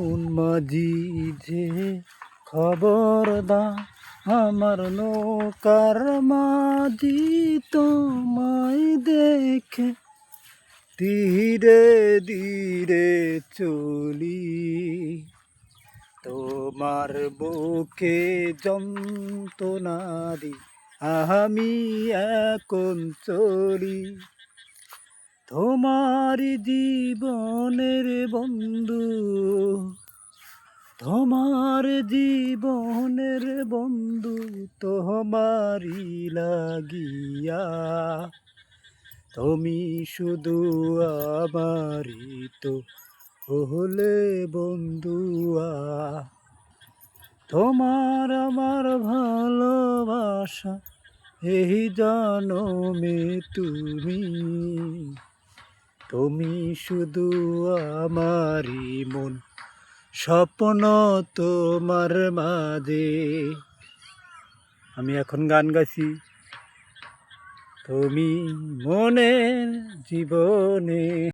মন মাঝি যে খবর দা আমার নৌকার মাঝি তোমায় দেখে ধীরে ধীরে চলি তোমার বুকে যন্ত্রণা দি আমি এখন চলি তোমার জীবনের বন্ধু তোমার জীবনের বন্ধু তোমারি লাগিয়া তুমি শুধু আমারি তো হলে বন্ধুয়া তোমার আমার ভালোবাসা এই জনমে তুমি শুধু আমারি মন স্বপ্ন তোমার মাঝে। আমি এখন গান গাইছি তুমি মনের জীবনে।